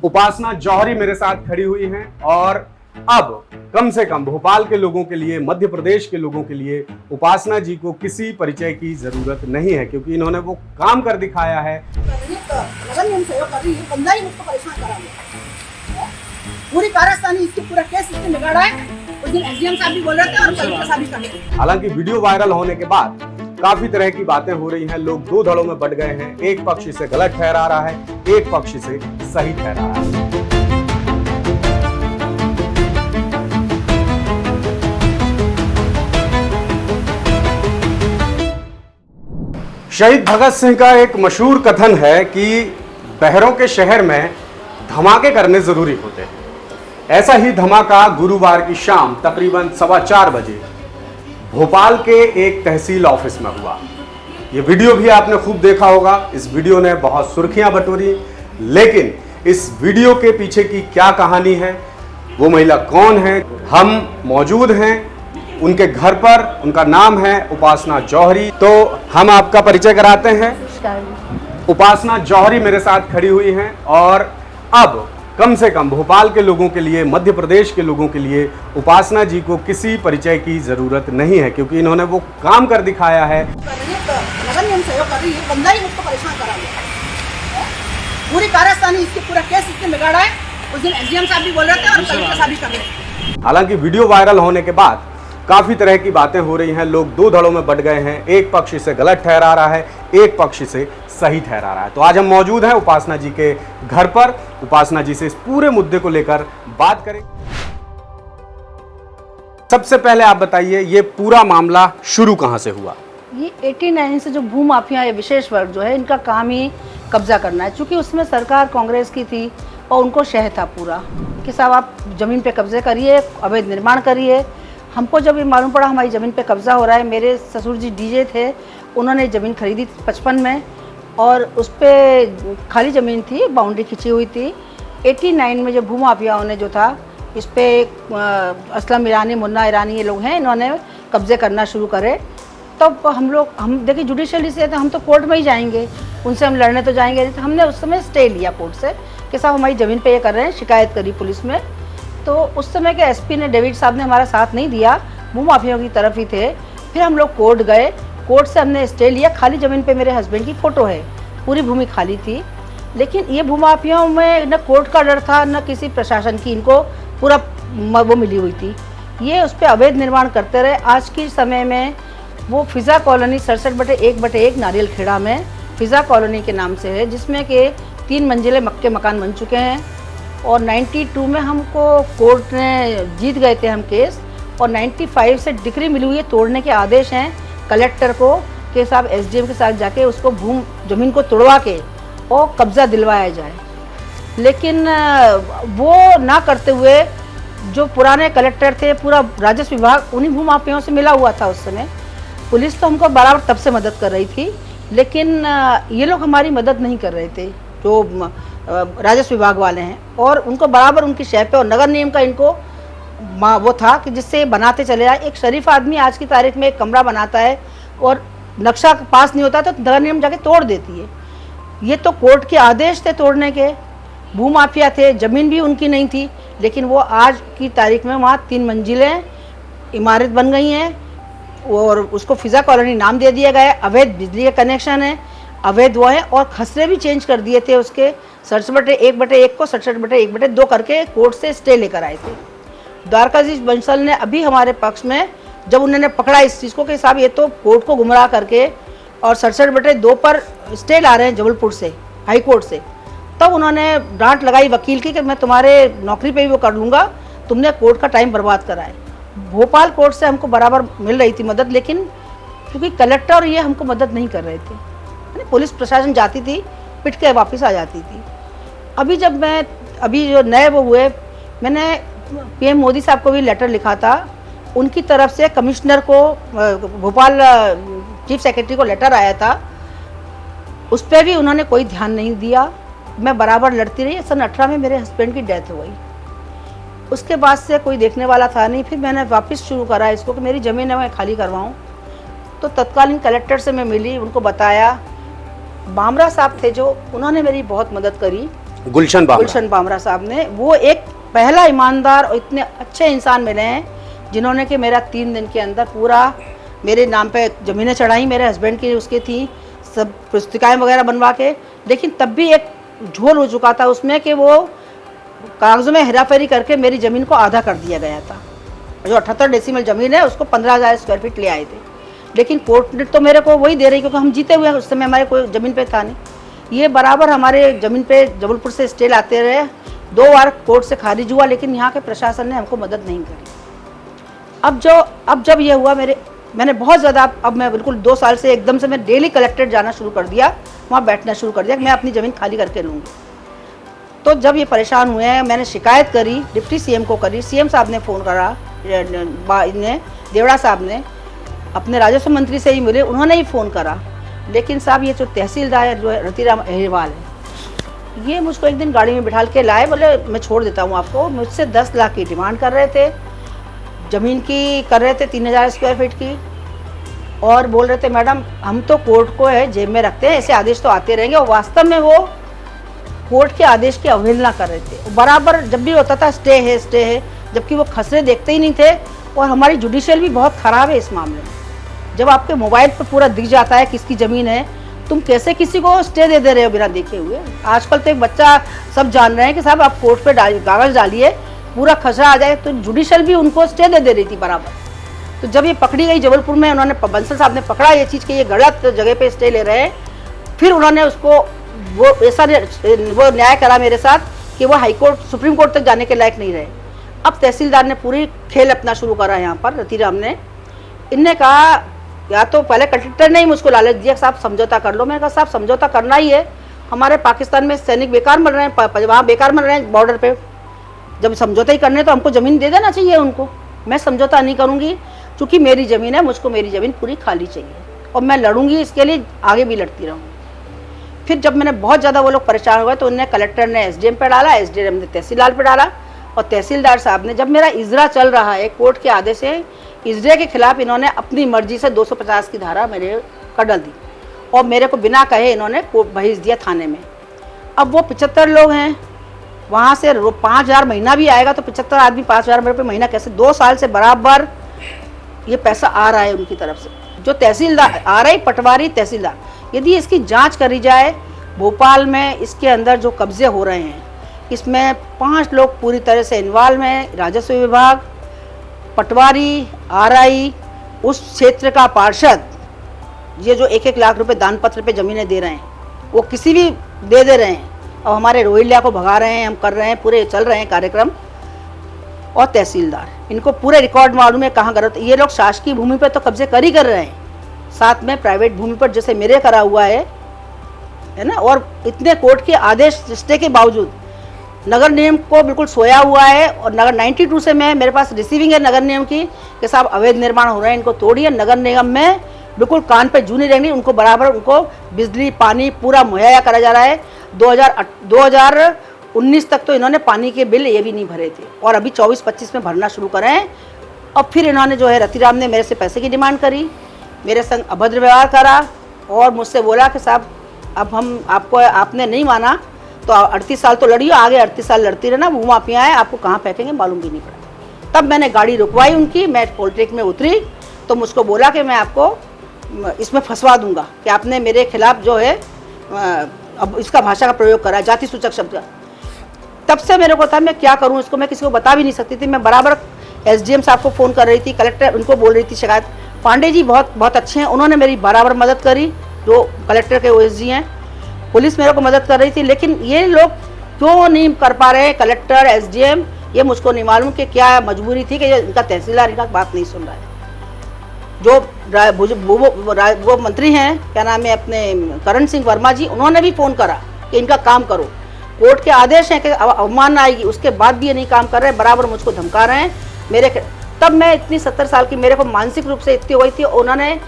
उपासना जौहरी मेरे साथ खड़ी हुई हैं और अब कम से कम भोपाल के लोगों के लिए, मध्य प्रदेश के लोगों के लिए उपासना जी को किसी परिचय की जरूरत नहीं है, क्योंकि इन्होंने वो काम कर दिखाया है। पूरी कारस्तानी इसकी पूरा केस इसने बिगाड़ा है। उस दिन एसडीएम साहब भी बोल रहे थे और कलेक्टर साहब भी कर रहे थे। हालांकि वीडियो वायरल होने के बाद काफी तरह की बातें हो रही हैं, लोग दो धड़ों में बट गए हैं। एक पक्ष इसे गलत ठहरा रहा है, एक पक्ष इसे सही ठहरा रहा है। शहीद भगत सिंह का एक मशहूर कथन है कि बहरों के शहर में धमाके करने जरूरी होते हैं। ऐसा ही धमाका गुरुवार की शाम तकरीबन 4:15 बजे भोपाल के एक तहसील ऑफिस में हुआ। ये वीडियो भी आपने खूब देखा होगा। इस वीडियो ने बहुत सुर्खियां बटोरी, लेकिन इस वीडियो के पीछे की क्या कहानी है, वो महिला कौन है, हम मौजूद हैं उनके घर पर। उनका नाम है उपासना जौहरी। तो हम आपका परिचय कराते हैं। उपासना जौहरी मेरे साथ खड़ी हुई हैं और अब कम से कम भोपाल के लोगों के लिए, मध्य प्रदेश के लोगों के लिए उपासना जी को किसी परिचय की जरूरत नहीं है, क्योंकि इन्होंने वो काम कर दिखाया है। पूरी कारस्तानी इसकी पूरा केस इसने बिगाड़ा है। उस दिन एसडीएम साहब भी बोल रहे थे और कलेक्टर साहब भी कर रहे थे। हालांकि वीडियो वायरल होने के बाद काफी तरह की बातें हो रही हैं, लोग दो धड़ों में बट गए हैं। एक पक्ष इसे गलत ठहरा रहा है, एक पक्ष इसे सही ठहरा रहा है। तो आज हम मौजूद हैं उपासना जी के घर पर। उपासना जी से इस पूरे मुद्दे को लेकर बात करें। सबसे पहले आप बताइए, ये पूरा मामला शुरू कहां से हुआ? ये 89 से जो भू माफिया या विशेष वर्ग जो है, इनका काम ही कब्जा करना है। चूँकि उसमें सरकार कांग्रेस की थी और उनको शह था पूरा कि साहब आप ज़मीन पे कब्जे करिए, अवैध निर्माण करिए। हमको जब ये मालूम पड़ा हमारी ज़मीन पे कब्जा हो रहा है, मेरे ससुर जी डीजे थे, उन्होंने ज़मीन खरीदी 55 में और उस पर खाली ज़मीन थी, बाउंड्री खिंची हुई थी। 89 में जो भू माफियाओं ने जो था इस पर असलम ईरानी, मुन्ना ईरानी ये लोग हैं, इन्होंने कब्जे करना शुरू करे। तब हम देखिए जुडिशली से, तो हम तो कोर्ट में ही जाएंगे, उनसे हम लड़ने तो जाएंगे नहीं। तो हमने उस समय स्टे लिया कोर्ट से कि साहब हमारी ज़मीन पे ये कर रहे हैं, शिकायत करी पुलिस में। तो उस समय के एसपी ने, डेविड साहब ने हमारा साथ नहीं दिया, भू माफियाओं की तरफ ही थे। फिर हम लोग कोर्ट गए, कोर्ट से हमने स्टे लिया। खाली ज़मीन पे मेरे हस्बैंड की फ़ोटो है, पूरी भूमि खाली थी। लेकिन ये भू माफियाओं में न कोर्ट का डर था, न किसी प्रशासन की, इनको पूरा वो मिली हुई थी। ये उस पर अवैध निर्माण करते रहे। आज के समय में वो फिज़ा कॉलोनी 67/1/1 नारियल खेड़ा में फिज़ा कॉलोनी के नाम से है, जिसमें के 3 मंजिले मक्के मकान बन चुके हैं। और 92 में हमको कोर्ट ने जीत गए थे हम केस, और 95 से डिक्री मिली हुई है, तोड़ने के आदेश हैं कलेक्टर को कि साहब एसडीएम के साथ जाके उसको ज़मीन को तोड़वा के और कब्ज़ा दिलवाया जाए। लेकिन वो ना करते हुए जो पुराने कलेक्टर थे, पूरा राजस्व विभाग उन्हीं भू माफियाओं से मिला हुआ था उस समय। पुलिस तो हमको बराबर तब से मदद कर रही थी, लेकिन ये लोग हमारी मदद नहीं कर रहे थे, जो राजस्व विभाग वाले हैं। और उनको बराबर उनकी शह पे और नगर निगम का इनको वो था कि जिससे बनाते चले जाए। एक शरीफ आदमी आज की तारीख में एक कमरा बनाता है और नक्शा पास नहीं होता तो नगर निगम जाके तोड़ देती है। ये तो कोर्ट के आदेश थे तोड़ने के। भू माफिया थे, ज़मीन भी उनकी नहीं थी, लेकिन वो आज की तारीख में वहाँ 3 मंजिलें इमारत बन गई हैं और उसको फिज़ा कॉलोनी नाम दे दिया गया है। अवैध बिजली का कनेक्शन है, अवैध वो है, और खसरे भी चेंज कर दिए थे उसके। 67/1/1 को 67/1/2 करके कोर्ट से स्टे लेकर आए थे। द्वारकाधीश बंसल ने अभी हमारे पक्ष में, जब उन्होंने पकड़ा इस चीज़ को कि साहब ये तो कोर्ट को गुमराह करके और 67/2 पर स्टे ला रहे हैं जबलपुर से, हाई कोर्ट से, तब उन्होंने डांट लगाई वकील की कि मैं तुम्हारे नौकरी पे भी वो कर लूँगा, तुमने कोर्ट का टाइम बर्बाद करा है। भोपाल कोर्ट से हमको बराबर मिल रही थी मदद, लेकिन क्योंकि कलेक्टर और ये हमको मदद नहीं कर रहे थे। पुलिस प्रशासन जाती थी, पिट के वापस आ जाती थी। अभी जो नए वो हुए, मैंने पीएम मोदी साहब को भी लेटर लिखा था, उनकी तरफ से कमिश्नर को, भोपाल चीफ सेक्रेटरी को लेटर आया था, उस पर भी उन्होंने कोई ध्यान नहीं दिया। मैं बराबर लड़ती रही। सन 18 में मेरे हस्बैंड की डेथ हो गई, उसके बाद से कोई देखने वाला था नहीं। फिर मैंने वापस शुरू करा इसको कि मेरी ज़मीन है मैं खाली करवाऊँ। तो तत्कालीन कलेक्टर से मैं मिली, उनको बताया। बामरा साहब थे जो, उन्होंने मेरी बहुत मदद करी गुलशन बामरा। गुलशन बामरा साहब ने, वो एक पहला ईमानदार और इतने अच्छे इंसान मिले हैं जिन्होंने कि मेरा 3 दिन के अंदर पूरा मेरे नाम पे ज़मीनें चढ़ाई, मेरे हस्बैंड की उसकी थी, सब पुस्तिकाएँ वगैरह बनवा के। लेकिन तब भी एक झोल हो चुका था उसमें कि वो कागज़ों में हेराफेरी करके मेरी ज़मीन को आधा कर दिया गया था। जो 78 डेसिमल ज़मीन है उसको 15,000 स्क्वायर फीट ले आए थे, लेकिन कोर्ट ने तो मेरे को वही दे रही, क्योंकि हम जीते हुए हैं, उस समय हमारे कोई ज़मीन पे था नहीं। ये बराबर हमारे ज़मीन पे जबलपुर से स्टे लाते रहे, 2 बार कोर्ट से खारिज हुआ, लेकिन यहाँ के प्रशासन ने हमको मदद नहीं करी। अब जब ये हुआ मैंने बहुत ज़्यादा, अब मैं बिल्कुल 2 साल से एकदम से मैं डेली कलेक्ट्रेट जाना शुरू कर दिया, वहाँ बैठना शुरू कर दिया कि मैं अपनी ज़मीन खाली करके लूँगी। तो जब ये परेशान हुए हैं, मैंने शिकायत करी, डिप्टी सीएम को करी, सीएम साहब ने फ़ोन करा, देवड़ा साहब ने अपने राजस्व मंत्री से ही मिले, उन्होंने ही फ़ोन करा। लेकिन साहब ये जो तहसीलदार है, जो रतिराम अहिरवाल है, ये मुझको एक दिन गाड़ी में बिठा के लाए, बोले मैं छोड़ देता हूँ आपको। मुझसे 10 लाख की डिमांड कर रहे थे, ज़मीन की कर रहे थे 3,000 स्क्वायर फीट की, और बोल रहे थे मैडम हम तो कोर्ट को है जेब में रखते हैं, ऐसे आदेश तो आते रहेंगे। और वास्तव में वो कोर्ट के आदेश की अवहेलना कर रहे थे। बराबर जब भी होता था स्टे है, जबकि वो खसरे देखते ही नहीं थे। और हमारी जुडिशियल भी बहुत ख़राब है इस मामले में। जब आपके मोबाइल पर पूरा दिख जाता है किसकी ज़मीन है, तुम कैसे किसी को स्टे दे रहे हो बिना देखे हुए। आजकल तो एक बच्चा सब जान रहे हैं कि साहब आप कोर्ट पे कागज़ डालिए, पूरा खसरा आ जाए, तो जुडिशियल भी उनको स्टे दे रही थी बराबर। तो जब ये पकड़ी गई जबलपुर में, उन्होंने बंसल साहब ने पकड़ा ये चीज़ कि ये गलत जगह पे स्टे ले रहे हैं, फिर उन्होंने उसको वो न्याय करा मेरे साथ कि वो हाई कोर्ट सुप्रीम कोर्ट तक जाने के लायक नहीं रहे। अब तहसीलदार ने पूरी खेल अपना शुरू करा यहाँ पर, रतिराम ने। इनने कहा, या तो पहले कलेक्टर ने ही मुझको लालच दिया साहब समझौता कर लो। मैंने कहा साहब समझौता करना ही है, हमारे पाकिस्तान में सैनिक बेकार मर रहे हैं, वहाँ बेकार मर रहे हैं बॉर्डर पे। जब समझौता ही करने तो हमको ज़मीन दे देना चाहिए उनको। मैं समझौता नहीं करूँगी, क्योंकि मेरी ज़मीन है, मुझको मेरी ज़मीन पूरी खाली चाहिए, और मैं लड़ूंगी इसके लिए, आगे भी लड़ती रहूँगी। फिर जब मैंने बहुत ज़्यादा वो लोग परेशान हुए, तो उन्हें कलेक्टर ने एसडीएम पे डाला, एसडीएम ने तहसीलदार पे डाला, और तहसीलदार साहब ने, जब मेरा इजरा चल रहा है कोर्ट के आदेश से, इजरे के खिलाफ इन्होंने अपनी मर्जी से 250 की धारा मेरे कर डाल दी, और मेरे को बिना कहे इन्होंने भेज दिया थाने में। अब वो 75 लोग हैं, वहाँ से 5,000 महीना भी आएगा, तो 75 आदमी 5,000 रुपये महीना कैसे, 2 साल से बराबर ये पैसा आ रहा है उनकी तरफ से। जो तहसीलदार आ रही, पटवारी तहसीलदार, यदि इसकी जांच करी जाए, भोपाल में इसके अंदर जो कब्जे हो रहे हैं, इसमें 5 लोग पूरी तरह से इन्वॉल्व हैं, राजस्व विभाग, पटवारी, आरआई, उस क्षेत्र का पार्षद, ये जो 1-1 लाख रुपए दान पत्र पे ज़मीनें दे रहे हैं, वो किसी भी दे रहे हैं, और हमारे रोहिल्ला को भगा रहे हैं, हम कर रहे हैं, पूरे चल रहे हैं कार्यक्रम। और तहसीलदार, इनको पूरे रिकॉर्ड मालूम है कहाँ गलत। ये लोग शासकीय भूमि पर तो कब्जे कर रहे हैं, साथ में प्राइवेट भूमि पर जैसे मेरे करा हुआ है ना। और इतने कोर्ट के आदेश स्टे के बावजूद नगर निगम को बिल्कुल सोया हुआ है। और नगर 92 से मेरे पास रिसीविंग है नगर निगम की कि साहब अवैध निर्माण हो रहे हैं, इनको तोड़िए। नगर निगम में बिल्कुल कान पे जू नहीं रहेंगी, उनको बराबर उनको बिजली पानी पूरा मुहैया करा जा रहा है। 2019 तक तो इन्होंने पानी के बिल ये भी नहीं भरे थे, और अभी 24-25 में भरना शुरू करें हैं। और फिर इन्होंने जो है, रतिराम ने मेरे से पैसे की डिमांड करी, मेरे संग अभद्र व्यवहार करा, और मुझसे बोला कि साहब अब हम आपने नहीं माना तो 38 साल तो लड़ियो, आगे 38 साल लड़ती रहना, भूमाफिया है, आपको कहाँ फेंकेंगे मालूम भी नहीं पड़ा। तब मैंने गाड़ी रुकवाई उनकी, मैं पॉलिटिक में उतरी, तो मुझको बोला कि मैं आपको इसमें फंसवा दूंगा कि आपने मेरे खिलाफ जो है अब इसका भाषा का प्रयोग करा, जाति सूचक शब्द का। तब से मेरे को था मैं क्या करूं इसको, मैं किसी को बता भी नहीं सकती थी। मैं बराबर एसडीएम साहब को फ़ोन कर रही थी, कलेक्टर उनको बोल रही थी शिकायत। पांडे जी बहुत अच्छे हैं, उन्होंने मेरी बराबर मदद करी, जो कलेक्टर के ओएसडी हैं। पुलिस मेरे को मदद कर रही थी, लेकिन ये लोग क्यों नहीं कर पा रहे, कलेक्टर एसडीएम, ये मुझको नहीं मालूम कि क्या मजबूरी थी कि इनका तहसीलदार इनका बात नहीं सुन रहा है। जो वो मंत्री हैं, क्या नाम है अपने करण सिंह वर्मा जी, उन्होंने भी फ़ोन करा कि इनका काम करो, कोर्ट के आदेश हैं कि अवमानना आएगी, उसके बाद भी ये नहीं काम कर रहे हैं, बराबर मुझको धमका रहे हैं मेरे। तब मैं इतनी 70 साल की, मेरे को मानसिक रूप से इतनी हुई थी। उन्होंने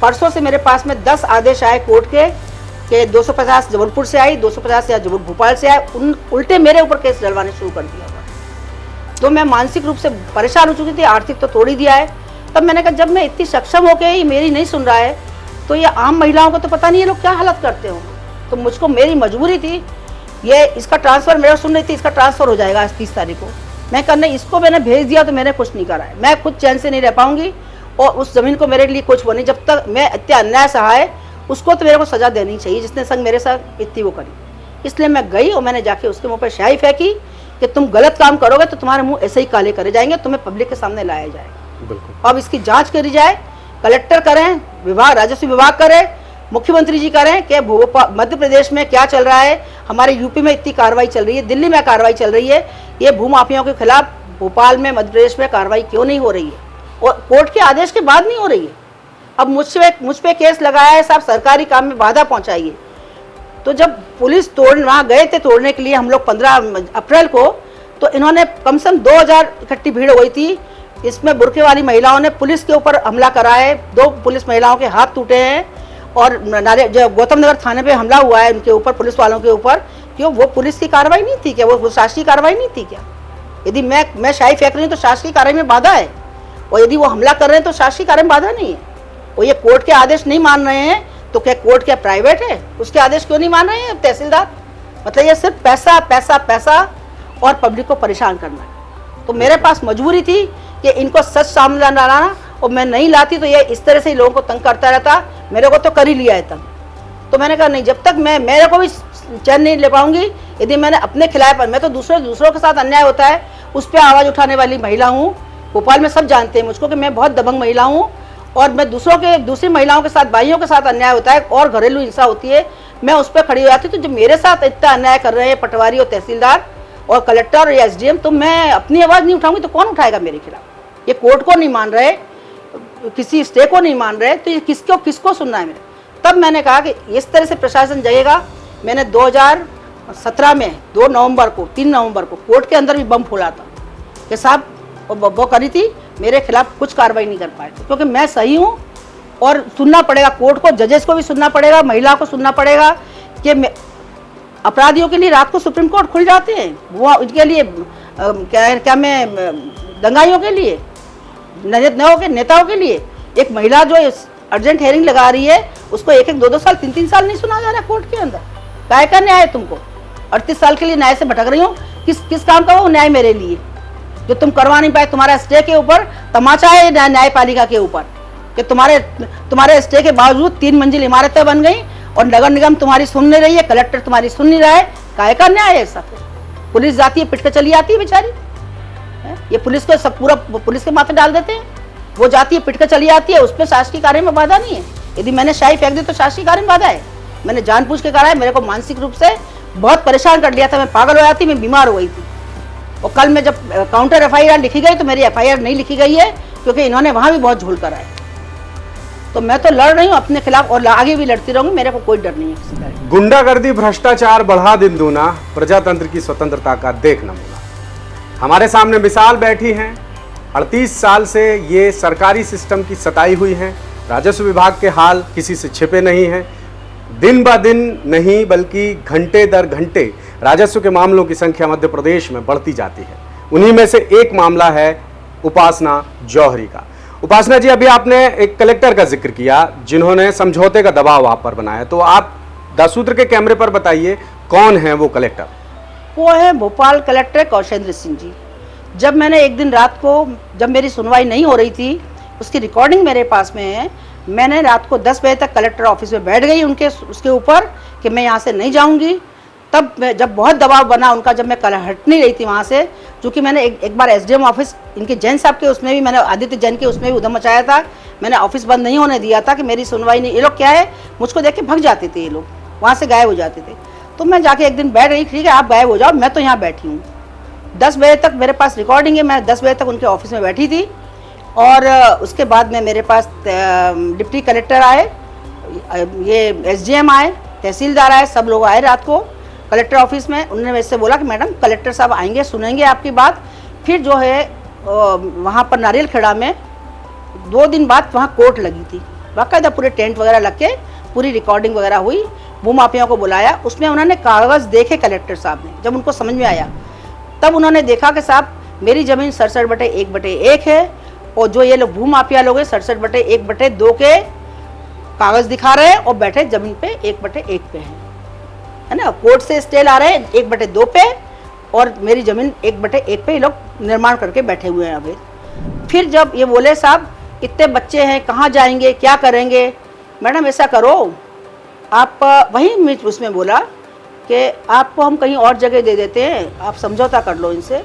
परसों से मेरे पास में 10 आदेश आए कोर्ट के 250 जबलपुर से आई, 250 या जबलपुर भोपाल से आए, उल्टे मेरे ऊपर केस डलवाने शुरू कर दिया। तो मैं मानसिक रूप से परेशान हो चुकी थी, आर्थिक तो तोड़ ही दिया है। तब मैंने कहा जब मैं इतनी सक्षम होकर ये मेरी नहीं सुन रहा है, तो ये आम महिलाओं को तो पता नहीं ये लोग क्या हालत करते हो। तो मुझको मेरी मजबूरी थी ये इसका ट्रांसफ़र, मेरा सुन रही थी इसका ट्रांसफ़र हो जाएगा आज 30 तारीख को। मैं करने इसको मैंने भेज दिया तो मैंने कुछ नहीं करा है। मैं खुद चैन से नहीं रह पाऊंगी और उस ज़मीन को मेरे लिए कुछ वो नहीं, जब तक मैं इतना अन्याय सहा है उसको तो मेरे को सज़ा देनी चाहिए जिसने संग मेरे साथ इतनी वो करी। इसलिए मैं गई और मैंने जाके उसके मुँह पर स्याही फेंकी कि तुम गलत काम करोगे तो तुम्हारे मुँह ऐसे ही काले करे जाएंगे, तुम्हें पब्लिक के सामने लाया जाएगा। बिल्कुल। अब इसकी जाँच करी जाए, कलेक्टर करें, विभाग राजस्व विभाग करें, मुख्यमंत्री जी करें कि मध्य प्रदेश में क्या चल रहा है, हमारे यूपी में इतनी कार्रवाई चल रही है, दिल्ली में कार्रवाई चल रही है, ये भूमाफियाओं के खिलाफ भोपाल में मध्य प्रदेश में कार्रवाई क्यों नहीं हो रही है और कोर्ट के आदेश के बाद नहीं हो रही है। अब मुझ पे केस लगाया है साहब, सरकारी काम में बाधा पहुंचाई है। तो जब पुलिस वहाँ गए थे तोड़ने के लिए हम लोग 15 अप्रैल को, तो इन्होंने कम से कम 2000 इकट्ठी भीड़ हो गई थी। इसमें बुरके वाली महिलाओं ने पुलिस के ऊपर हमला करा है, 2 पुलिस महिलाओं के हाथ टूटे हैं और जो गौतम नगर थाने पे हमला हुआ है उनके ऊपर, पुलिस वालों के ऊपर। क्यों? वो पुलिस की कार्रवाई नहीं थी क्या? वो शासकीय कार्रवाई नहीं थी क्या? यदि मैं शाही फेंक रही हूँ तो शासकीय कार्रवाई में बाधा है, और यदि वो हमला कर रहे हैं तो शासकीय कार्रवाई में बाधा नहीं है। और ये कोर्ट के आदेश नहीं मान रहे हैं तो क्या कोर्ट क्या प्राइवेट है? उसके आदेश क्यों नहीं मान रहे हैं तहसीलदार? मतलब ये सिर्फ पैसा पैसा पैसा और पब्लिक को परेशान करना है। तो मेरे पास मजबूरी थी कि इनको सच सामने लाना, और मैं नहीं लाती तो ये इस तरह से लोगों को तंग करता रहता। मेरे को तो कर ही लिया है तंग। तो मैंने कहा नहीं, जब तक मेरे को भी चैन नहीं ले पाऊंगी यदि मैंने अपने खिलाफ, मैं तो दूसरों के साथ अन्याय होता है उस पर आवाज़ उठाने वाली महिला हूँ। भोपाल में सब जानते हैं मुझको कि मैं बहुत दबंग महिला हूँ, और मैं दूसरी महिलाओं के साथ, भाइयों के साथ अन्याय होता है और घरेलू हिंसा होती है, मैं उस पर खड़ी हो जाती। तो जो मेरे साथ इतना अन्याय कर रहे हैं पटवारी और तहसीलदार और कलेक्टर और SDM, तो मैं अपनी आवाज़ नहीं उठाऊंगी तो कौन उठाएगा मेरे खिलाफ? ये कोर्ट को नहीं मान रहे, किसी स्टे को नहीं मान रहे, तो ये किसको सुनना है मेरे? तब मैंने कहा कि इस तरह से प्रशासन जाएगा। मैंने 2017 में 2 नवंबर को 3 नवंबर को कोर्ट के अंदर भी बम फोड़ा था कि साहब वो करी थी, मेरे खिलाफ कुछ कार्रवाई नहीं कर पाए थे, क्योंकि मैं सही हूँ। और सुनना पड़ेगा कोर्ट को, जजेस को भी सुनना पड़ेगा, महिला को सुनना पड़ेगा कि अपराधियों के लिए रात को सुप्रीम कोर्ट खुल जाते हैं, वो उनके लिए क्या मैं दंगाइयों के लिए, नेताओं के लिए। एक महिला जो अर्जेंट हेयरिंग लगा रही है उसको 1-1, 2-2 साल, 3-3 साल नहीं सुना जा रहा कोर्ट के अंदर। काय का न्याय है तुमको? 38 साल के लिए न्याय से भटक रही हूँ। किस काम का वो न्याय मेरे लिए जो तुम करवा नहीं पाए? तुम्हारा स्टे के ऊपर तमाचा है न्यायपालिका के ऊपर कि तुम्हारे स्टे के बावजूद 3 मंजिल इमारतें बन गई और नगर निगम तुम्हारी सुन नहीं रही है, कलेक्टर तुम्हारी सुन नहीं रहा है। काय का न्याय है ऐसा? पुलिस जाती है, पिट के चली आती है बेचारी। ये पुलिस को सब पूरा पुलिस के माथे डाल देते हैं। वो जाती है, पिट के चली आती है, उस पर शासकीय कार्य में बाधा नहीं है। यदि मैंने शाही फेंक दी तो शासकीय कार्य में बाधा है। मैंने जानबूझ के करा है, मेरे को मानसिक रूप से बहुत परेशान कर लिया था, मैं पागल हो जाती, मैं बीमार हो गई थी। और कल में जब काउंटर FIR लिखी गई तो मेरी FIR नहीं लिखी गई है, क्योंकि इन्होंने वहाँ भी बहुत झोल करा है। तो मैं तो लड़ रही हूँ अपने खिलाफ और आगे भी लड़ती रहूंगी, मेरे को कोई डर नहीं है किसी तरह। गुंडागर्दी, भ्रष्टाचार बढ़ा दिन दूना, प्रजातंत्र की स्वतंत्रता का देख नमूना। हमारे सामने मिसाल बैठी हैं। 38 साल से ये सरकारी सिस्टम की सताई हुई है। राजस्व विभाग के हाल किसी से छिपे नहीं हैं। दिन ब दिन नहीं बल्कि घंटे दर घंटे राजस्व के मामलों की संख्या मध्य प्रदेश में बढ़ती जाती है। उन्हीं में से एक मामला है उपासना जौहरी का। उपासना जी, अभी आपने एक कलेक्टर का जिक्र किया जिन्होंने समझौते का दबाव आप पर बनाया, तो आप 10 सूत्र के कैमरे पर बताइए कौन है वो कलेक्टर? वो है भोपाल कलेक्टर कौशेंद्र सिंह जी। जब मैंने एक दिन रात को, जब मेरी सुनवाई नहीं हो रही थी, उसकी रिकॉर्डिंग मेरे पास में है, मैंने रात को 10 बजे तक कलेक्टर ऑफिस में बैठ गई उसके ऊपर कि मैं यहाँ से नहीं जाऊँगी। तब जब बहुत दबाव बना उनका, जब मैं कल हट नहीं रही थी वहाँ से, क्योंकि मैंने एक बार SDM ऑफिस इनके जैन साहब के उसमें भी, मैंने आदित्य जैन के उसमें भी उधम मचाया था। मैंने ऑफिस बंद नहीं होने दिया था कि मेरी सुनवाई नहीं। ये लोग क्या है, मुझको देख के भग जाते थे, ये लोग वहाँ से गायब हो जाते थे। तो मैं जाके एक दिन बैठ गई, ठीक है आप गायब हो जाओ, मैं तो यहाँ बैठी हूँ। 10 बजे तक मेरे पास रिकॉर्डिंग है, मैं 10 बजे तक उनके ऑफिस में बैठी थी। और उसके बाद में मेरे पास डिप्टी कलेक्टर आए, ये SDM आए, तहसीलदार आए, सब लोग आए रात को कलेक्टर ऑफिस में। उन्होंने मेरे से बोला कि मैडम कलेक्टर साहब आएंगे, सुनेंगे आपकी बात। फिर जो है वहाँ पर नारियल खेड़ा में 2 दिन बाद वहाँ कोर्ट लगी थी, बाकायदा पूरे टेंट वगैरह लग के पूरी रिकॉर्डिंग वगैरह हुई। भूमाफियाओं को बुलाया, उसमें उन्होंने कागज़ देखे कलेक्टर साहब ने। जब उनको समझ में आया तब उन्होंने देखा कि साहब मेरी ज़मीन 67/1/1 है, और जो ये लोग भूमाफिया लोग हैं 67/1/2 के कागज़ दिखा रहे हैं और बैठे ज़मीन पे 1/1 पे हैं। है ना, कोर्ट से स्टे ला रहे हैं 1/2 पे, और मेरी ज़मीन 1/1 पे ये लोग निर्माण करके बैठे हुए हैं अभी। फिर जब ये बोले साहब इतने बच्चे हैं, कहाँ जाएंगे, क्या करेंगे, मैडम ऐसा करो आप, वहीं उसमें बोला कि आपको हम कहीं और जगह दे देते हैं, आप समझौता कर लो इनसे।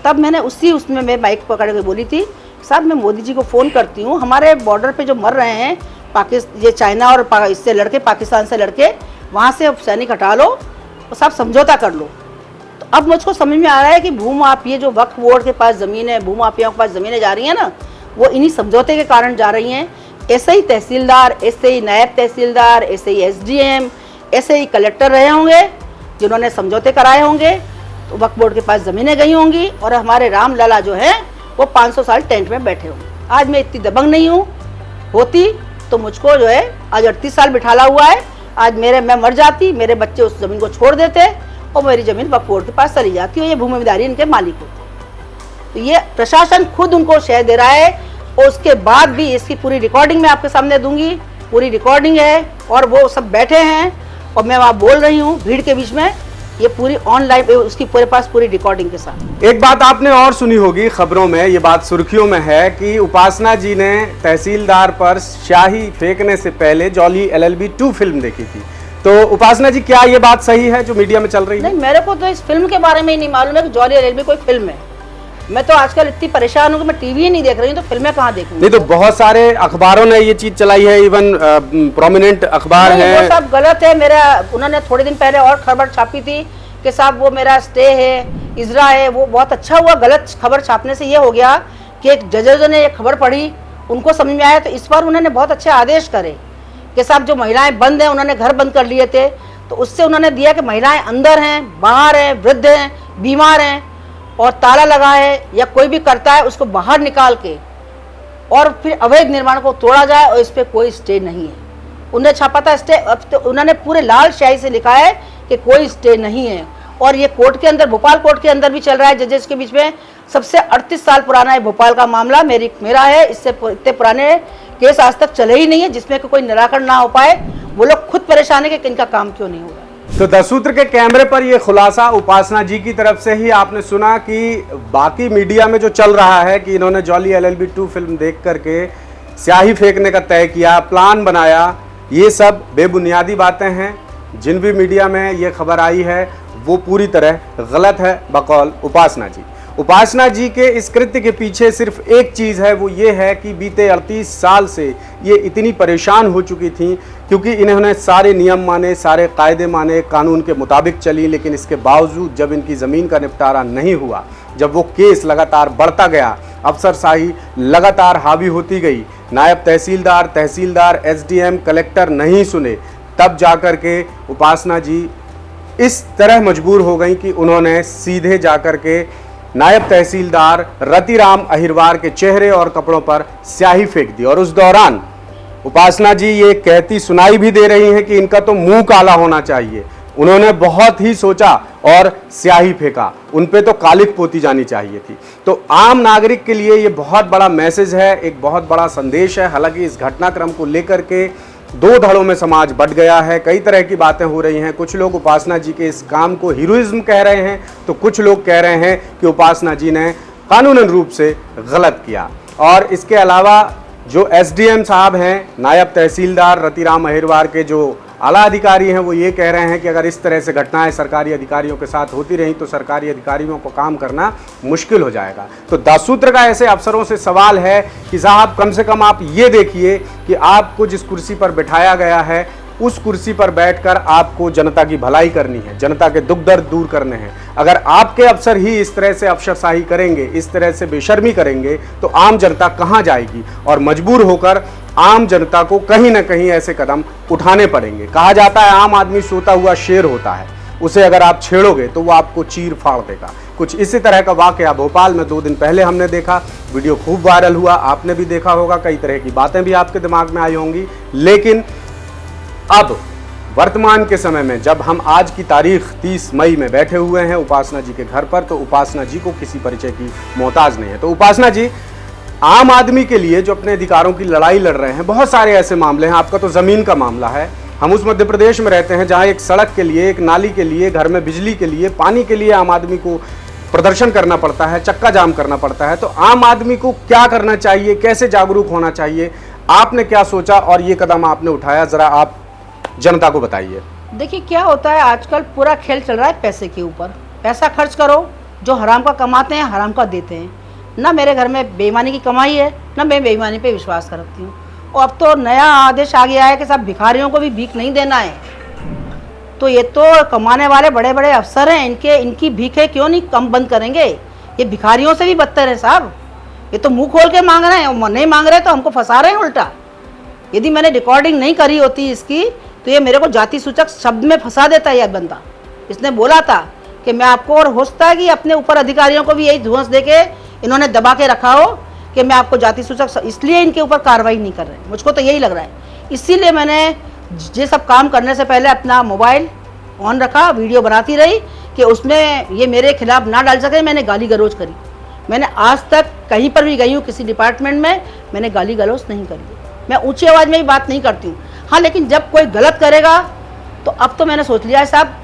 तब मैंने उसमें मैं माइक पकड़ के बोली थी, साहब मैं मोदी जी को फ़ोन करती हूँ, हमारे बॉर्डर पे जो मर रहे हैं ये चाइना और इससे लड़के, पाकिस्तान से लड़के, वहाँ से सैनिक हटा लो और साहब समझौता कर लो। तो अब मुझको समझ में आ रहा है कि भूमाफिया जो वक्फ बोर्ड के पास ज़मीन है, भूमाफियाओं के पास ज़मीनें जा रही हैं ना, वो इन्हीं समझौते के कारण जा रही हैं। ऐसे ही तहसीलदार, ऐसे ही नायब तहसीलदार, ऐसे ही SDM, ऐसे ही कलेक्टर रहे होंगे जिन्होंने समझौते कराए होंगे, तो वक्फ बोर्ड के पास ज़मीनें गई होंगी, और हमारे राम लला जो है वो 500 साल टेंट में बैठे होंगे। आज मैं इतनी दबंग नहीं हूँ, होती तो मुझको जो है आज 38 साल बिठाला हुआ है, आज मैं मर जाती, मेरे बच्चे उस ज़मीन को छोड़ देते और मेरी ज़मीन वक्फ बोर्ड के पास चली जाती, और ये भूमिदारी इनके मालिक होते। तो ये प्रशासन खुद उनको शय दे रहा है, और उसके बाद भी इसकी पूरी रिकॉर्डिंग मैं आपके सामने दूंगी, पूरी रिकॉर्डिंग है, और वो सब बैठे हैं और मैं वहाँ बोल रही हूँ भीड़ के बीच में, ये पूरी ऑनलाइन उसकी पूरे पास पूरी रिकॉर्डिंग के साथ। एक बात आपने और सुनी होगी खबरों में, ये बात सुर्खियों में है कि उपासना जी ने तहसीलदार पर स्याही फेंकने से पहले जॉली LLB 2 फिल्म देखी थी। तो उपासना जी, क्या ये बात सही है जो मीडिया में चल रही है? नहीं, मेरे को तो इस फिल्म के बारे में ही नहीं मालूम है कि जॉली LLB कोई फिल्म है। मैं तो आजकल इतनी परेशान हूँ कि मैं टीवी ही नहीं देख रही हूँ, तो फिल्में कहाँ देखूंगी? नहीं तो बहुत सारे अखबारों ने ये चीज चलाई है, इवन प्रोमिनेंट अखबार है। वो सब गलत है। मेरा उन्होंने थोड़े दिन पहले और खबर छापी थी कि साहब वो मेरा स्टे है, इजरा है, वो बहुत अच्छा हुआ। गलत खबर छापने से ये हो गया कि एक जजों ने ये खबर पढ़ी, उनको समझ में आया, तो इस बार उन्होंने बहुत अच्छे आदेश करे कि साहब जो महिलाएं बंद हैं, उन्होंने घर बंद कर लिए थे, तो उससे उन्होंने दिया कि महिलाएं अंदर हैं, बाहर हैं, वृद्ध हैं, बीमार हैं, और ताला लगा है या कोई भी करता है उसको बाहर निकाल के और फिर अवैध निर्माण को तोड़ा जाए, और इस पर कोई स्टे नहीं है। उन्हें छापा था स्टे, अब तो उन्होंने पूरे लाल स्याही से लिखा है कि कोई स्टे नहीं है। और ये कोर्ट के अंदर, भोपाल कोर्ट के अंदर भी चल रहा है, जजेस के बीच में। सबसे 38 साल पुराना है भोपाल का मामला, मेरा है। इससे इतने पुराने केस आज तक चले ही नहीं है जिसमें कोई निराकरण ना हो पाए। वो लोग खुद परेशान है कि इनका काम क्यों नहीं हो रहा। तो 10 सूत्र के कैमरे पर यह खुलासा उपासना जी की तरफ से ही आपने सुना कि बाकी मीडिया में जो चल रहा है कि इन्होंने जॉली LLB 2 फिल्म देख करके स्याही फेंकने का तय किया, प्लान बनाया, ये सब बेबुनियादी बातें हैं। जिन भी मीडिया में ये खबर आई है वो पूरी तरह गलत है बकौल उपासना जी। उपासना जी के इस कृत्य के पीछे सिर्फ एक चीज़ है, वो ये है कि बीते 38 साल से ये इतनी परेशान हो चुकी थी, क्योंकि इन्होंने सारे नियम माने, सारे कायदे माने, कानून के मुताबिक चली, लेकिन इसके बावजूद जब इनकी ज़मीन का निपटारा नहीं हुआ, जब वो केस लगातार बढ़ता गया, अफसरशाही लगातार हावी होती गई, नायब तहसीलदार SDM कलेक्टर नहीं सुने, तब जाकर के उपासना जी इस तरह मजबूर हो गई कि उन्होंने सीधे जाकर के नायब तहसीलदार रतिराम अहिरवार के चेहरे और कपड़ों पर स्याही फेंक दी। और उस दौरान उपासना जी ये कहती सुनाई भी दे रही हैं कि इनका तो मुंह काला होना चाहिए। उन्होंने बहुत ही सोचा और स्याही फेंका, उन पे तो कालिक पोती जानी चाहिए थी। तो आम नागरिक के लिए ये बहुत बड़ा मैसेज है, एक बहुत बड़ा संदेश है। हालांकि इस घटनाक्रम को लेकर के दो धड़ों में समाज बट गया है, कई तरह की बातें हो रही हैं। कुछ लोग उपासना जी के इस काम को हीरोइज्म कह रहे हैं, तो कुछ लोग कह रहे हैं कि उपासना जी ने कानूनन रूप से गलत किया। और इसके अलावा जो SDM साहब हैं, नायब तहसीलदार रतिराम अहिरवार के जो आला अधिकारी हैं, वो ये कह रहे हैं कि अगर इस तरह से घटनाएं सरकारी अधिकारियों के साथ होती रहीं तो सरकारी अधिकारियों को काम करना मुश्किल हो जाएगा। तो 10 सूत्र का ऐसे अफसरों से सवाल है कि साहब कम से कम आप ये देखिए कि आपको जिस कुर्सी पर बिठाया गया है उस कुर्सी पर बैठकर आपको जनता की भलाई करनी है, जनता के दुख दर्द दूर करने हैं। अगर आपके अफसर ही इस तरह से अफसरशाही करेंगे, इस तरह से बेशर्मी करेंगे, तो आम जनता कहाँ जाएगी? और मजबूर होकर आम जनता को कहीं ना कहीं ऐसे कदम उठाने पड़ेंगे। कहा जाता है आम आदमी सोता हुआ शेर होता है, उसे अगर आप छेड़ोगे तो वो आपको चीर फाड़ देगा। कुछ इसी तरह का वाकया भोपाल में 2 दिन पहले हमने देखा, वीडियो खूब वायरल हुआ, आपने भी देखा होगा, कई तरह की बातें भी आपके दिमाग में आई होंगी। लेकिन अब वर्तमान के समय में जब हम आज की तारीख 30 मई में बैठे हुए हैं उपासना जी के घर पर, तो उपासना जी को किसी परिचय की मोहताज नहीं है। तो उपासना जी आम आदमी के लिए जो अपने अधिकारों की लड़ाई लड़ रहे हैं, बहुत सारे ऐसे मामले हैं, आपका तो ज़मीन का मामला है, हम उस मध्य प्रदेश में रहते हैं जहां एक सड़क के लिए, एक नाली के लिए, घर में बिजली के लिए, पानी के लिए आम आदमी को प्रदर्शन करना पड़ता है, चक्का जाम करना पड़ता है। तो आम आदमी को क्या करना चाहिए, कैसे जागरूक होना चाहिए, आपने क्या सोचा और ये कदम आपने उठाया, जरा आप जनता को बताइए। देखिए क्या होता है, आजकल पूरा खेल चल रहा है पैसे के ऊपर। पैसा खर्च करो, जो हराम का कमाते हैं हराम का देते हैं। ना मेरे घर में बेईमानी की कमाई है, ना मैं बेईमानी पे विश्वास करती हूँ। और अब तो नया आदेश आ गया है कि सब भिखारियों को भी भीख नहीं देना है। तो ये तो कमाने वाले बड़े बड़े अफसर हैं, इनकी भीखें क्यों नहीं कम बंद करेंगे? ये भिखारियों से भी बदतर है साहब। ये तो मुंह खोल के मांग रहे हैं, नहीं मांग रहे तो हमको फंसा रहे हैं उल्टा। यदि मैंने रिकॉर्डिंग नहीं करी होती इसकी तो ये मेरे को जाति सूचक शब्द में फंसा देता है यह बंदा। इसने बोला था कि मैं आपको, और हो सकता है कि अपने ऊपर अधिकारियों को भी यही धुआंस दे के इन्होंने दबा के रखा हो कि मैं आपको जाति सूचक, इसलिए इनके ऊपर कार्रवाई नहीं कर रहे। मुझको तो यही लग रहा है। इसीलिए मैंने ये सब काम करने से पहले अपना मोबाइल ऑन रखा, वीडियो बनाती रही कि उसमें ये मेरे खिलाफ ना डाल सके। मैंने गाली गलौज करी। मैंने आज तक कहीं पर भी गई हूँ किसी डिपार्टमेंट में, मैंने गाली गलौज नहीं करी। मैं ऊंची आवाज़ में भी बात नहीं करती हूँ। हाँ, लेकिन जब कोई गलत करेगा तो अब तो मैंने सोच लिया है साहब,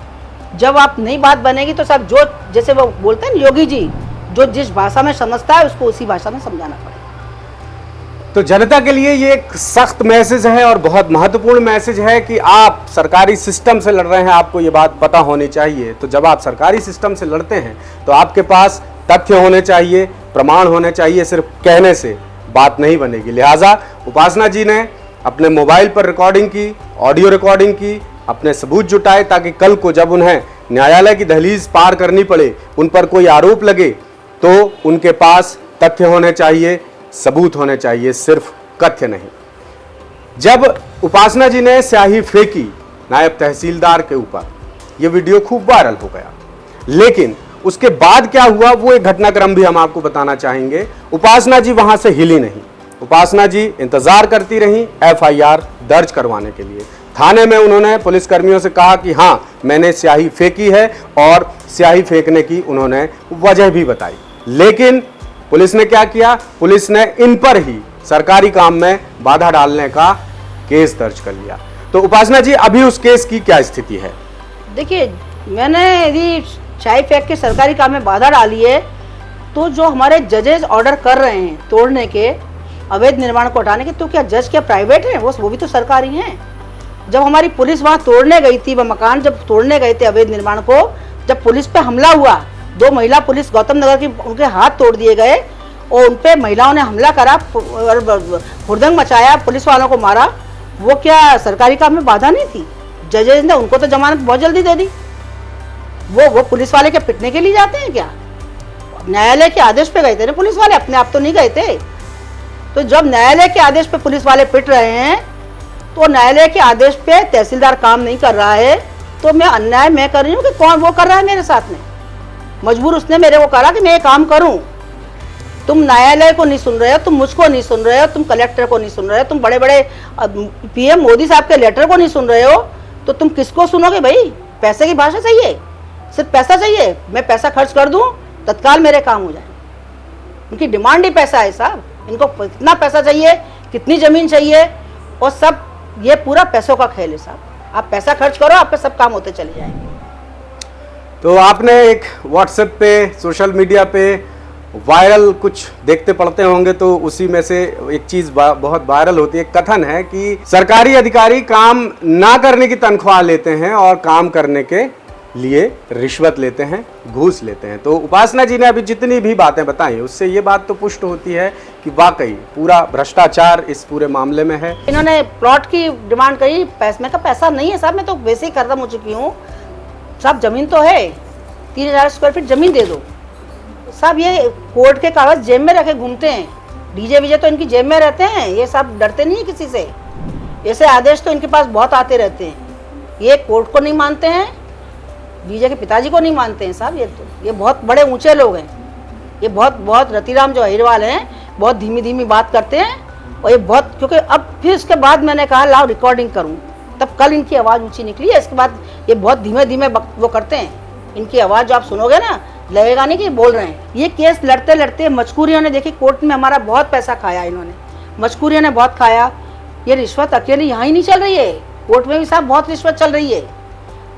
जब आप नई बात बनेगी तो साहब, जो जैसे वो बोलते हैं योगी जी, जो जिस भाषा में समझता है उसको उसी भाषा में समझाना पड़ेगा। तो जनता के लिए ये एक सख्त मैसेज है और बहुत महत्वपूर्ण मैसेज है कि आप सरकारी सिस्टम से लड़ रहे हैं, आपको ये बात पता होनी चाहिए। तो जब आप सरकारी सिस्टम से लड़ते हैं तो आपके पास तथ्य होने चाहिए, प्रमाण होने चाहिए। सिर्फ कहने से बात नहीं बनेगी। लिहाजा उपासना जी ने अपने मोबाइल पर रिकॉर्डिंग की, ऑडियो रिकॉर्डिंग की, अपने सबूत जुटाए ताकि कल को जब उन्हें न्यायालय की दहलीज पार करनी पड़े, उन पर कोई आरोप लगे तो उनके पास तथ्य होने चाहिए, सबूत होने चाहिए, सिर्फ कथ्य नहीं। जब उपासना जी ने स्याही फेंकी नायब तहसीलदार के ऊपर, यह वीडियो खूब वायरल हो गया। लेकिन उसके बाद क्या हुआ वो एक घटनाक्रम भी हम आपको बताना चाहेंगे। उपासना जी वहां से हिली नहीं। उपासना जी इंतजार करती रहीं FIR दर्ज करवाने के लिए। थाने में उन्होंने पुलिसकर्मियों से कहा कि हाँ, मैंने स्याही फेंकी है, और स्याही फेंकने की उन्होंने वजह भी बताई। लेकिन पुलिस ने क्या किया? पुलिस ने इन पर ही सरकारी काम में बाधा डालने का केस दर्ज कर लिया। तो उपासना जी, अभी उस केस की क्या स्थिति है? देखिए, मैंने यदि स्याही फेंक के सरकारी काम में बाधा डाली है तो जो हमारे जजेस ऑर्डर कर रहे हैं तोड़ने के, अवैध निर्माण को हटाने के, तो क्या जज क्या प्राइवेट हैं? वो भी तो सरकारी हैं। जब हमारी पुलिस वहाँ तोड़ने गई थी, वह मकान जब तोड़ने गए थे अवैध निर्माण को, जब पुलिस पे हमला हुआ, 2 महिला पुलिस गौतम नगर की, उनके हाथ तोड़ दिए गए और उन पे महिलाओं ने हमला करा और हुड़दंग मचाया, पुलिस वालों को मारा, वो क्या सरकारी काम में बाधा नहीं थी? जजेस ने उनको तो जमानत बहुत जल्दी दे दी। वो पुलिस वाले के पिटने के लिए जाते हैं क्या? न्यायालय के आदेश पे गए थे ना पुलिस वाले, अपने आप तो नहीं गए थे। तो जब न्यायालय के आदेश पे पुलिस वाले पिट रहे हैं तो न्यायालय के आदेश पे तहसीलदार काम नहीं कर रहा है, तो मैं अन्याय मैं कर रही हूँ कि कौन वो कर रहा है मेरे साथ में? मजबूर उसने मेरे को करा कि मैं ये काम करूं। तुम न्यायालय को नहीं सुन रहे हो, तुम मुझको नहीं सुन रहे हो, तुम कलेक्टर को नहीं सुन रहे हो, तुम बड़े बड़े PM मोदी साहब के लेटर को नहीं सुन रहे हो, तो तुम किसको सुनोगे भाई? पैसे की भाषा चाहिए, सिर्फ पैसा चाहिए। मैं पैसा खर्च कर दूं, तत्काल मेरे काम हो जाए। उनकी डिमांड ही पैसा है साहब। इनको कितना पैसा चाहिए, कितनी जमीन चाहिए, और सब ये पूरा पैसों का खेल है साहब। आप पैसा खर्च करो, आप पे सब काम होते चले जाएंगे। तो आपने एक WhatsApp पे, सोशल मीडिया पे वायरल कुछ देखते पढ़ते होंगे, तो उसी में से एक चीज बहुत वायरल होती है। कथन है कि सरकारी अधिकारी काम ना करने की तनख्वाह लेते हैं और काम करने के लिए रिश्वत लेते हैं, घूस लेते हैं। तो उपासना जी ने अभी जितनी भी बातें बताई उससे ये बात तो पुष्ट होती है कि वाकई पूरा भ्रष्टाचार इस पूरे मामले में है। इन्होंने प्लॉट की डिमांड करी, में का पैसा नहीं है साहब, मैं तो वैसे ही खत्म हो चुकी हूँ साहब। जमीन तो है, 3000 स्क्वायर फीट जमीन दे दो साहब। ये कोर्ट के कागज जेब में रखे घूमते हैं, डीजे वीजे तो इनकी जेब में रहते हैं, ये सब डरते नहीं है किसी से। ऐसे आदेश तो इनके पास बहुत आते रहते हैं। ये कोर्ट को नहीं मानते हैं, डीजे के पिताजी को नहीं मानते हैं साहब। ये बहुत बड़े ऊंचे लोग हैं। ये बहुत रतिराम जो अहिरवाल हैं, बहुत धीमी धीमी बात करते हैं। और ये बहुत, क्योंकि अब फिर इसके बाद मैंने कहा लाओ रिकॉर्डिंग करूं, तब कल इनकी आवाज़ ऊंची निकली है। इसके बाद ये बहुत धीमे धीमे वो करते हैं। इनकी आवाज़ जो आप सुनोगे ना, लगेगा नहीं कि बोल रहे हैं। ये केस लड़ते लड़ते मजकूरियों ने, देखिए कोर्ट में हमारा बहुत पैसा खाया इन्होंने, मजकूरियों ने बहुत खाया। ये रिश्वत अकेली यहाँ ही नहीं चल रही है, कोर्ट में भी साहब बहुत रिश्वत चल रही है।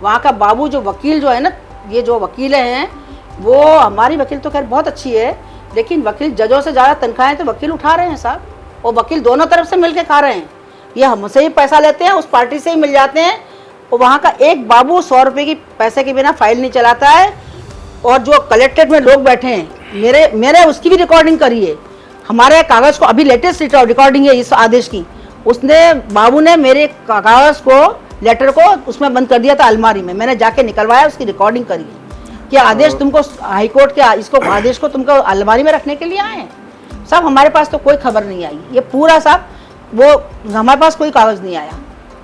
वहाँ का बाबू जो वकील जो है ना, ये जो वकील हैं वो, हमारी वकील तो खैर बहुत अच्छी है, लेकिन वकील जजों से ज़्यादा तनख्वाहें तो वकील उठा रहे हैं साहब, और वकील दोनों तरफ से मिल के खा रहे हैं। ये हमसे ही पैसा लेते हैं, उस पार्टी से ही मिल जाते हैं, और वहाँ का एक बाबू 100 रुपये की पैसे के बिना फाइल नहीं चलाता है। और जो कलेक्ट्रेट में लोग बैठे हैं, मेरे उसकी भी रिकॉर्डिंग करी है, हमारे कागज़ को, अभी लेटेस्ट रिकॉर्डिंग है इस आदेश की, उसने बाबू ने मेरे कागज़ को, लेटर को उसमें बंद कर दिया था अलमारी में, मैंने जाके निकलवाया, उसकी रिकॉर्डिंग करी है कि आदेश तुमको, हाई कोर्ट के इसको आदेश को तुमको अलमारी में रखने के लिए आए हैं साहब। हमारे पास तो कोई खबर नहीं आई, ये पूरा साहब वो हमारे पास कोई कागज़ नहीं आया।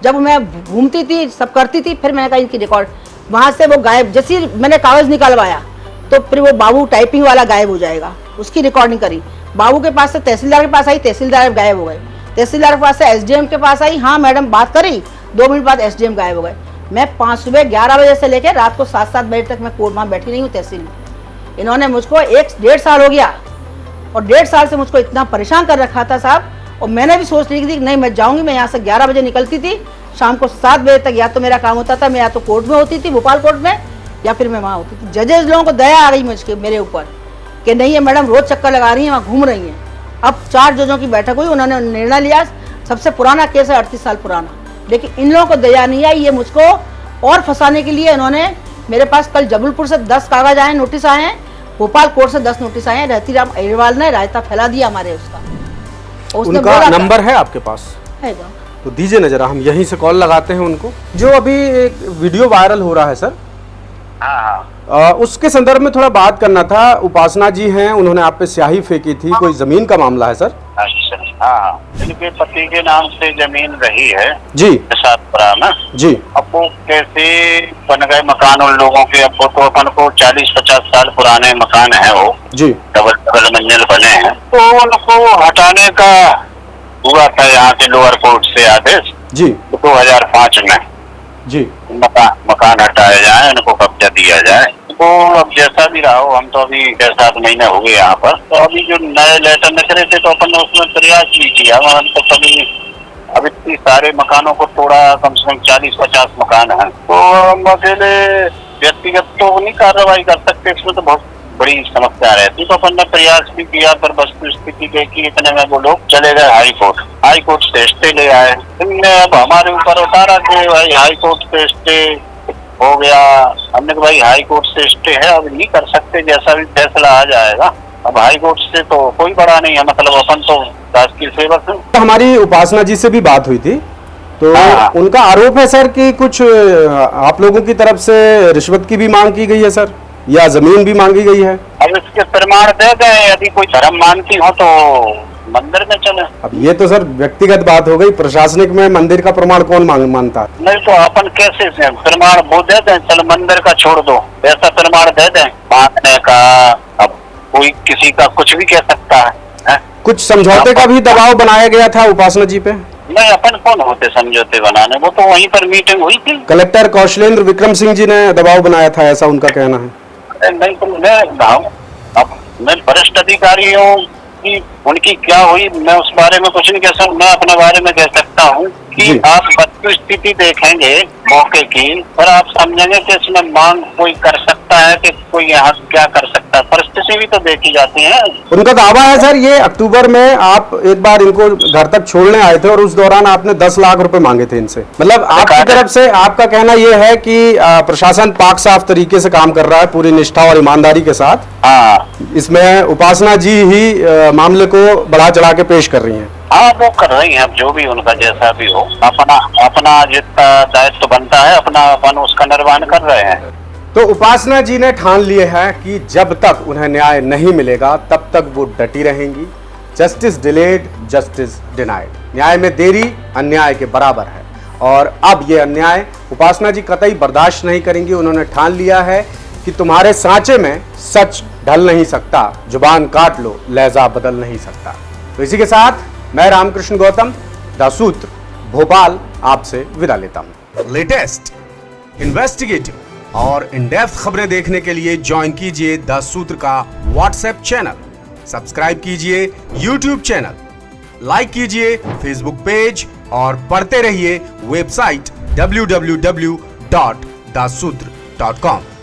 जब मैं घूमती थी, सब करती थी, फिर मैंने कहा इनकी रिकॉर्ड, वहाँ से वो गायब, जैसे मैंने कागज़ निकलवाया तो फिर वो बाबू टाइपिंग वाला गायब हो जाएगा, उसकी रिकॉर्डिंग करी। बाबू के पास से तहसीलदार के पास आई, तहसीलदार गायब हो गए, तहसीलदार के पास से एसडीएम के पास आई, हाँ मैडम बात करी, 2 मिनट बाद एसडीएम गायब हो गए। मैं सुबह 11 बजे से लेकर रात को 7-7 बजे तक मैं कोर्ट में बैठी नहीं हूँ तहसील में। इन्होंने मुझको 1-1.5 साल हो गया, और 1.5 साल से मुझको इतना परेशान कर रखा था साहब। और मैंने भी सोच ली थी नहीं मैं जाऊँगी, मैं यहाँ से 11 बजे निकलती थी, शाम को 7 बजे तक या तो मेरा काम होता था, मैं या तो कोर्ट में होती थी, भोपाल कोर्ट में, या फिर मैं वहाँ होती थी। जजेस लोगों को दया आ गई मुझके मेरे ऊपर कि नहीं ये मैडम रोज़ चक्कर लगा रही हैं, वहाँ घूम रही हैं। अब 4 जजों की बैठक हुई, उन्होंने निर्णय लिया, सबसे पुराना केस है 38 साल पुराना, लेकिन इन लोगों को दया नहीं आई, ये मुझको और फंसाने के लिए इन्होंने मेरे पास कल जबलपुर से 10 कागज आए, नोटिस आए हैं, भोपाल कोर्ट से 10 नोटिस आए हैं। रहतीराम अग्रवाल ने रायता फैला दिया हमारे उसका। उनका नंबर है आपके पास? है तो दीजिए ना जरा, हम यहीं से कॉल लगाते हैं उनको। जो अभी एक वीडियो वायरल हो रहा है सर, हाँ, उसके संदर्भ में थोड़ा बात करना था। उपासना जी हैं, उन्होंने आप पे स्याही फेंकी थी, कोई जमीन का मामला है सर? अच्छा, हाँ, इनके पति के नाम से जमीन रही है जी, सातपुरा में जी। अब वो कैसे बन गए मकान उन लोगों के? अब वो तो अपन को 40-50 साल पुराने मकान है वो जी, डबल मंजिल बने हैं, तो उनको हटाने का हुआ था यहाँ के लोअर कोर्ट से आदेश जी, 2005 में जी। मकान हटाया जाए, उनको कब्जा दिया जाए। तो अब जैसा भी रहा हो, हम तो अभी 6-7 महीने हो गए यहाँ पर, तो अभी जो नए लेटर निकले थे तो अपन ने उसमें प्रयास भी किया, हम तो कभी अब इतनी सारे मकानों को तोड़ा, कम से कम 40-50 मकान हैं, तो हम अकेले व्यक्तिगत तो नहीं कार्रवाई कर सकते, इसमें तो बहुत बड़ी समस्या रहती। तो अपन ने प्रयास भी किया, पर वस्तु स्थिति देखी, इतने में वो लोग चले गए हाई कोर्ट से स्टे ले आए। इनने अब हमारे ऊपर उतारा कि भाई हाई कोर्ट से स्टे हो गया। हमने कहा भाई हाई कोर्ट से स्टे है, अब नहीं कर सकते, जैसा भी फैसला आ जाएगा। अब हाई कोर्ट से तो कोई बड़ा नहीं है, मतलब अपन तो राजकीय सेवक है। हमारी उपासना जी से भी बात हुई थी, तो हाँ। उनका आरोप है सर कि कुछ आप लोगों की तरफ से रिश्वत की भी मांग की गई है सर, या जमीन भी मांगी गई है। अब इसके प्रमाण दे दें, यदि कोई धर्म मानती हो तो मंदिर में चले। अब ये तो सर व्यक्तिगत बात हो गई, प्रशासनिक में मंदिर का प्रमाण कौन मानता है? नहीं तो अपन कैसे से प्रमाण वो दे दें, चल मंदिर का छोड़ दो, ऐसा प्रमाण दे दें मांगने का। अब कोई किसी का कुछ भी कह सकता है? कुछ समझौते का भी दबाव बनाया गया था उपासना जी पे? नहीं, अपन कौन होते समझौते बनाने, वो तो वहीं पर मीटिंग हुई थी। कलेक्टर कौशलेंद्र विक्रम सिंह जी ने दबाव बनाया था, ऐसा उनका कहना है। नहीं तो मैं वरिष्ठ अधिकारी हूँ कि उनकी क्या हुई, मैं उस बारे में कुछ नहीं कह सकता। मैं अपने बारे में कह सकता हूँ कि आप वस्तु स्थिति देखेंगे मौके की, और आप समझेंगे कि इसमें मांग कोई कर सकता है कि कोई यहाँ क्या कर सकता है, परिस्थिति भी तो देखी जाती है। उनका दावा है सर, ये अक्टूबर में आप एक बार इनको घर तक छोड़ने आए थे और उस दौरान आपने 10 लाख रुपए मांगे थे इनसे। मतलब आपकी तरफ से आपका कहना यह है कि प्रशासन पाक साफ तरीके से काम कर रहा है, पूरी निष्ठा और ईमानदारी के साथ। हाँ, इसमें उपासना जी ही मामले को बढ़ा चढ़ा के पेश कर रही हैं। हाँ, वो कर रही हैं, अब जो भी उनका जैसा भी हो, अपना जितना दायित्व बनता है अपना अपन उसका निर्वहन कर रहे हैं। तो उपासना जी ने ठान लिए है कि जब तक उन्हें न्याय नहीं मिलेगा तब तक वो डटी रहेंगी। Justice delayed, justice denied. न्याय में देरी अन्याय के बराबर है, और अब ये अन्याय उपासना जी कतई बर्दाश्त नहीं करेंगी। उन्होंने ठान लिया है कि तुम्हारे सांचे में सच ढल नहीं सकता, जुबान काट लो लहजा बदल नहीं सकता। तो इसी के साथ मैं रामकृष्ण गौतम, द सूत्र भोपाल, आपसे विदा लेता हूं। लेटेस्ट, इन्वेस्टिगेटिव और इन डेप्थ खबरें देखने के लिए ज्वाइन कीजिए द सूत्र का व्हाट्सएप चैनल, सब्सक्राइब कीजिए यूट्यूब चैनल, लाइक कीजिए फेसबुक पेज और पढ़ते रहिए वेबसाइट www.dasudra.com।